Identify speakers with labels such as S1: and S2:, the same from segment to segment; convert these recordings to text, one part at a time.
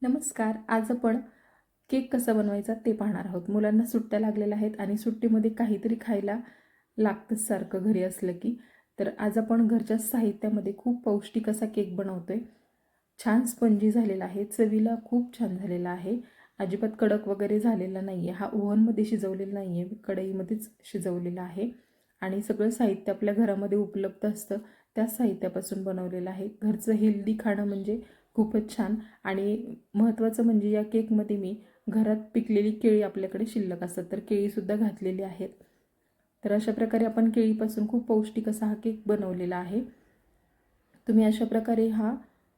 S1: नमस्कार. आज आपण केक कसा बनवायचा ते पाहणार आहोत. मुलांना सुट्ट्या लागलेल्या आहेत आणि सुट्टीमध्ये काहीतरी खायला लागतंच सारखं घरी असलं की. तर आज आपण घरच्या साहित्यामध्ये खूप पौष्टिक असा केक बनवतोय. छान स्पंजी झालेला आहे, चवीला खूप छान झालेला आहे. अजिबात कडक वगैरे झालेला नाही आहे. हा ओव्हनमध्ये शिजवलेला नाही आहे, कढईमध्येच शिजवलेला आहे आणि सगळं साहित्य आपल्या घरामध्ये उपलब्ध असतं. त्याच साहित्यापासून बनवलेलं आहे. घरचं हेल्दी खाणं म्हणजे खूपच छान. आणि महत्त्वाचं म्हणजे या केकमध्ये मी घरात पिकलेली केळी आपल्याकडे शिल्लक असतात, तर केळीसुद्धा घातलेली आहेत. तर अशा प्रकारे आपण केळीपासून खूप पौष्टिक असा हा केक बनवलेला आहे. तुम्ही अशा प्रकारे हा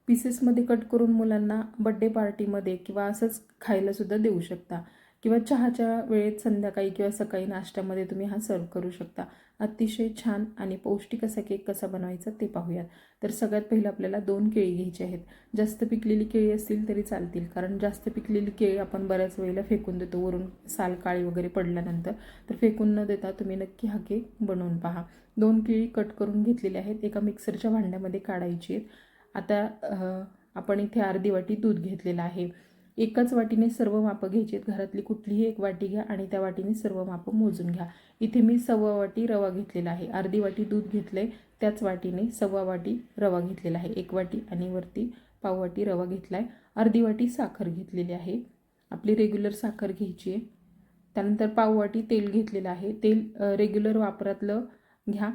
S1: पीसेसमध्ये कट करून मुलांना बड्डे पार्टीमध्ये किंवा असंच खायलासुद्धा देऊ शकता किंवा चहाच्या वेळेत संध्याकाळी किंवा सकाळी नाश्त्यामध्ये तुम्ही हा सर्व करू शकता. अतिशय छान आणि पौष्टिक असा केक कसा बनवायचा ते पाहूयात. तर सगळ्यात पहिलं आपल्याला 2 केळी घ्यायची आहेत. जास्त पिकलेली केळी असतील तरी चालतील, कारण जास्त पिकलेली केळी आपण बऱ्याच वेळेला फेकून देतो वरून साल काळी वगैरे पडल्यानंतर. तर फेकून न देता तुम्ही नक्की हा केक बनवून पहा. 2 केळी कट करून घेतलेल्या आहेत, एका मिक्सरच्या भांड्यामध्ये काढायची आहेत. आता आपण इथे अर्धी वाटी दूध घेतलेलं आहे. एकाच वाटीने सर्व मापं घ्यायची आहेत. घरातली कुठलीही एक वाटी घ्या आणि त्या वाटीने सर्व मापं मोजून घ्या. इथे मी 1.25 वाटी रवा घेतलेला आहे. अर्धी वाटी दूध घेतलं आहे, त्याच वाटीने 1.25 वाटी रवा घेतलेला आहे. 1 वाटी आणि वरती पाव वाटी रवा घेतला आहे. अर्धी वाटी साखर घेतलेली आहे, आपली रेग्युलर साखर घ्यायची आहे. त्यानंतर पाव वाटी तेल घेतलेलं आहे. तेल रेग्युलर वापरातलं घ्या.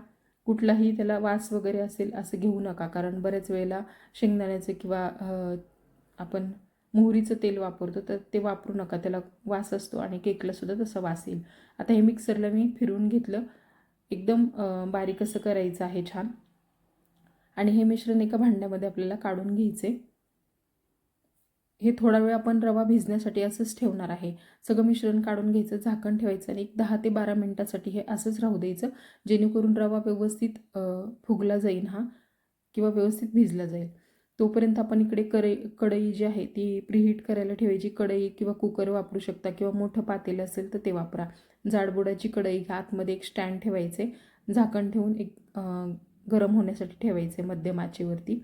S1: कुठलाही त्याला वास वगैरे असेल असं घेऊ नका, कारण बऱ्याच वेळेला शेंगदाण्याचं किंवा आपण मोहरीचं तेल वापरतो, तर ते वापरू नका. त्याला वास असतो आणि केकलासुद्धा तसा वास येईल. आता हे मिक्सरला मी फिरवून घेतलं. एकदम बारीक असं करायचं आहे छान. आणि हे मिश्रण एका भांड्यामध्ये आपल्याला काढून घ्यायचे. हे थोडा वेळ आपण रवा भिजण्यासाठी असंच ठेवणार आहे. सगळं मिश्रण काढून घ्यायचं, झाकण ठेवायचं आणि एक 10 ते 12 मिनिटासाठी हे असंच राहू द्यायचं, जेणेकरून रवा व्यवस्थित फुगला जाईल हा किंवा व्यवस्थित भिजला जाईल. तोपर्यंत आपण इकडे कढई जी आहे ती प्रीहीट करायला ठेवायची. कढई किंवा कुकर वापरू शकता किंवा मोठं पातेलं असेल तर ते वापरा. जाडबुडाची कढई घ्या, आतमध्ये एक स्टँड ठेवायचे, झाकण ठेवून एक गरम होण्यासाठी ठेवायचे मध्यम आचेवरती.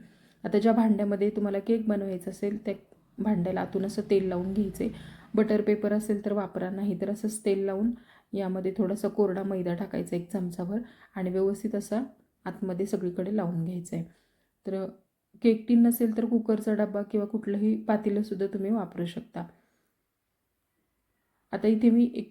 S1: आता ज्या भांड्यामध्ये तुम्हाला केक बनवायचा असेल त्या भांड्याला आतून असं तेल लावून घ्यायचे. बटर पेपर असेल तर वापरा, नाही तर असंच तेल लावून यामध्ये थोडासा कोरडा मैदा टाकायचा 1 चमचाभर आणि व्यवस्थित असा आतमध्ये सगळीकडे लावून घ्यायचं आहे. तर केक टीन नसेल तर कुकरचा डबा किंवा कुठलंही पातेलंसुद्धा तुम्ही वापरू शकता. आता इथे मी एक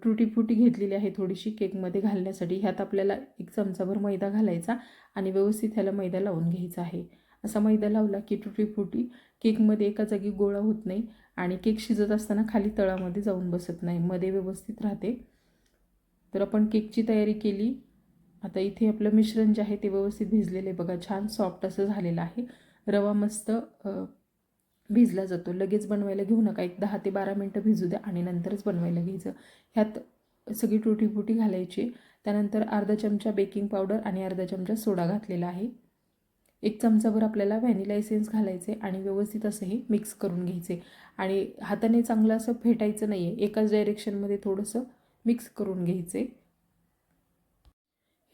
S1: टुटी फ्रुटी घेतलेली आहे थोडीशी केकमध्ये घालण्यासाठी. ह्यात आपल्याला 1 चमचाभर मैदा घालायचा आणि व्यवस्थित ह्याला मैदा लावून घ्यायचा आहे. असा मैदा लावला की टुटी फ्रुटी केकमध्ये एका जागी गोळा होत नाही आणि केक शिजत असताना खाली तळामध्ये जाऊन बसत नाही, मध्ये व्यवस्थित राहते. तर आपण केकची तयारी केली. आता इथे आपलं मिश्रण जे आहे ते व्यवस्थित भिजलेलं आहे बघा, छान सॉफ्ट असं झालेलं आहे. रवा मस्त भिजला जातो. लगेच बनवायला घेऊ नका, एक 10 ते 12 मिनटं भिजू द्या आणि नंतरच बनवायला घ्यायचं. ह्यात सगळी टुटी फुटी घालायची. त्यानंतर अर्धा चमचा बेकिंग पावडर आणि अर्धा चमचा सोडा घातलेला आहे. 1 चमचाभर आपल्याला व्हॅनिला एसेन्स घालायचे आणि व्यवस्थित असं हे मिक्स करून घ्यायचे. आणि हाताने चांगलं असं फेटायचं नाही आहे, एकाच डायरेक्शनमध्ये थोडंसं मिक्स करून घ्यायचे.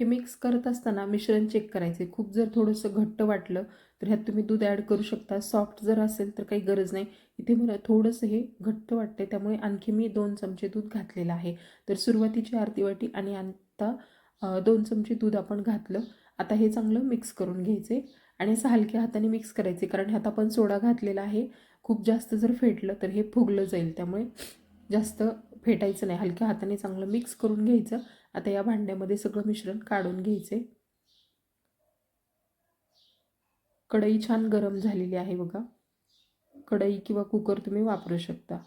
S1: हे मिक्स करत असताना मिश्रण चेक करायचे. खूप जर थोडंसं घट्ट वाटलं तर ह्यात तुम्ही दूध ॲड करू शकता. सॉफ्ट जर असेल तर काही गरज नाही. इथे मला थोडंसं हे घट्ट वाटते, त्यामुळे आणखी मी 2 चमचे दूध घातलेलं आहे. तर सुरुवातीची अर्धी वाटी आणि आता 2 चमचे दूध आपण घातलं. आता हे चांगलं मिक्स करून घ्यायचे आणि असं हलक्या हाताने मिक्स करायचे, कारण ह्यात आपण सोडा घातलेला आहे. खूप जास्त जर फेटलं तर हे फुगलं जाईल, त्यामुळे जास्त फेटायचं नाही, हलक्या हाताने चांगलं मिक्स करून घ्यायचं. आता या भांड्यामध्ये सगळं मिश्रण काढून घ्यायचे. कढई छान गरम झालेली आहे बघा. कढई किंवा कुकर तुम्ही वापरू शकता.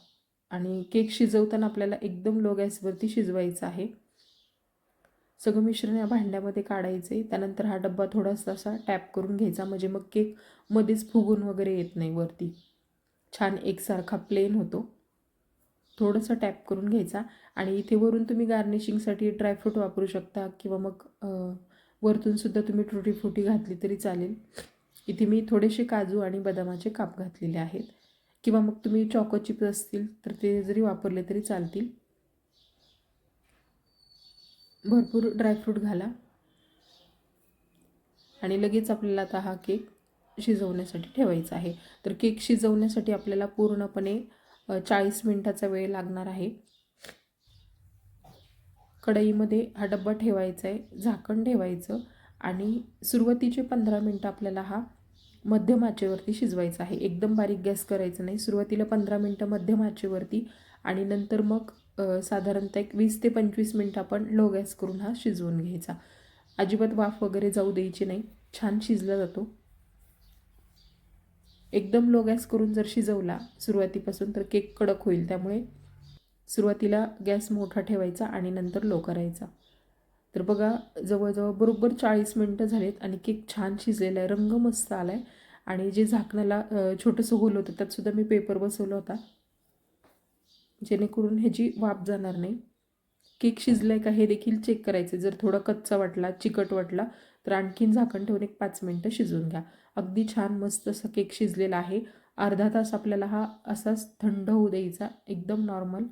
S1: आणि केक शिजवताना आपल्याला एकदम लो गॅसवरती शिजवायचं आहे. सगळं मिश्रण या भांड्यामध्ये काढायचे. त्यानंतर हा डब्बा थोडासा असा टॅप करून घ्यायचा, म्हणजे मग केक मध्येच फुगून वगैरे येत नाही वरती, छान एकसारखा प्लेन होतो. थोडंसं टॅप करून घ्यायचा आणि इथे वरून तुम्ही गार्निशिंगसाठी ड्रायफ्रूट वापरू शकता किंवा मग वरतूनसुद्धा तुम्ही टुटी फ्रुटी घातली तरी चालेल. इथे मी थोडेसे काजू आणि बदामाचे काप घातलेले आहेत, किंवा मग तुम्ही चॉको चिप्स असतील तर ते जरी वापरले तरी चालतील. भरपूर ड्रायफ्रूट घाला आणि लगेच आपल्याला आता हा केक शिजवण्यासाठी ठेवायचा आहे. तर केक शिजवण्यासाठी आपल्याला पूर्णपणे 40 मिनिटाचा वेळ लागणार आहे. कढईमध्ये हा डब्बा ठेवायचा आहे, झाकण ठेवायचं आणि सुरुवातीचे 15 मिनटं आपल्याला हा मध्यम आचेवरती शिजवायचा आहे. एकदम बारीक गॅस करायचं नाही. सुरुवातीला 15 मिनटं मध्यम आचेवरती आणि नंतर मग साधारणतः एक 20 ते 25 मिनटं आपण लो गॅस करून हा शिजवून घ्यायचा. अजिबात वाफ वगैरे जाऊ द्यायची नाही. छान शिजला जातो. एकदम लो गॅस करून जर शिजवला सुरुवातीपासून तर केक कडक होईल. त्यामुळे सुरुवातीला गॅस मोठा ठेवायचा आणि नंतर लो करायचा. तर बघा जवळजवळ बरोबर 40 मिनटं झालेत आणि केक छान शिजलेला आहे. रंग मस्त आला आहे आणि जे झाकणाला छोटंसं होल होतं त्यातसुद्धा मी पेपर बसवला होता, जेणेकरून ह्याची वाफ जाणार नाही. केक शिजला आहे का हे देखील चेक करायचं. जर थोडा कच्चा वाटला, चिकट वाटला तर आणखीन झाकण ठेवून एक 5 मिनटं शिजवून घ्या. अगदी छान मस्त असा केक शिजलेला आहे. अर्धा तास आपल्याला हा असाच थंड होऊ द्यायचा. एकदम नॉर्मल,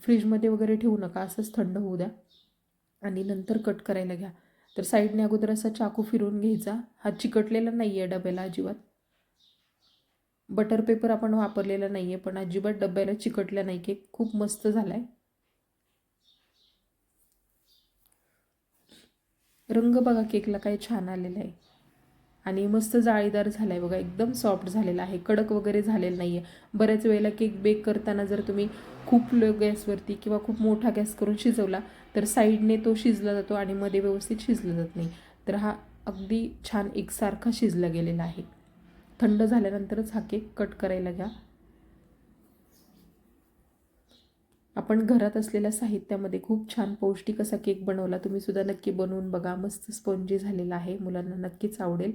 S1: फ्रीजमध्ये वगैरे ठेवू नका, असंच थंड होऊ द्या आणि नंतर कट करायला घ्या. तर साईडने अगोदर असा चाकू फिरवून घ्यायचा. हा चिकटलेला नाही आहे डब्याला अजिबात. बटर पेपर आपण वापरलेला नाही आहे, पण अजिबात डब्याला चिकटला नाही. केक खूप मस्त झाला आहे. रंग बघा केकला काय छान आलेला आहे आणि मस्त जाळीदार झाला आहे बघा. एकदम सॉफ्ट झालेला आहे, कडक वगैरे झालेला नाही आहे. बऱ्याच वेळेला केक बेक करताना जर तुम्ही खूप लो गॅसवरती किंवा खूप मोठा गॅस करून शिजवला तर साईडने तो शिजला जातो आणि मध्ये व्यवस्थित शिजला जात नाही. तर हा अगदी छान एकसारखा शिजला गेलेला आहे. थंड झाल्यानंतरच हा केक कट करायला घ्या. आपण घरात असलेल्या साहित्यामध्ये खूप छान पौष्टिक असा केक बनवला. तुम्ही सुद्धा नक्की बनवून बघा. मस्त स्पॉन्जी झालेला आहे, मुलांना नक्कीच आवडेल.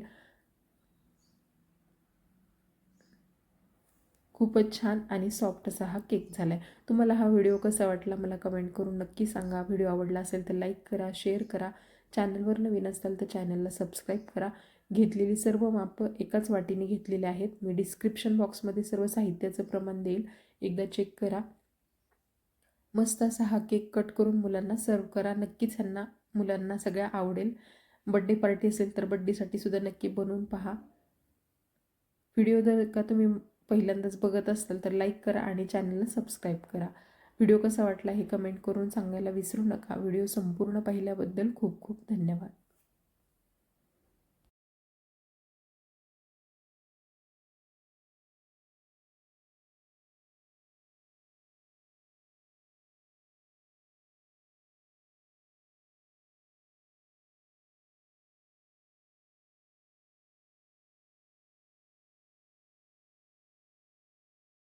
S1: खूपच छान आणि सॉफ्ट असा हा केक झाला आहे. तुम्हाला हा व्हिडिओ कसा वाटला मला कमेंट करून नक्की सांगा. व्हिडिओ आवडला असेल तर लाईक करा, शेअर करा. चॅनलवर नवीन असाल तर चॅनलला सबस्क्राईब करा. घेतलेली सर्व मापं एकाच वाटीने घेतलेली आहेत. मी डिस्क्रिप्शन बॉक्समध्ये सर्व साहित्याचं प्रमाण देईल, एकदा चेक करा. मस्त असा हा केक कट करून मुलांना सर्व करा. नक्कीच ह्यांना मुलांना सगळ्या आवडेल. बड्डे पार्टी असेल तर बड्डेसाठी सुद्धा नक्की बनवून पहा. व्हिडिओ जर का तुम्ही पहिल्यांदाच बघत असाल तर लाईक करा आणि चॅनलला सबस्क्राईब करा. व्हिडिओ कसा वाटला हे कमेंट करून सांगायला विसरू नका. व्हिडिओ संपूर्ण पाहिल्याबद्दल खूप खूप धन्यवाद.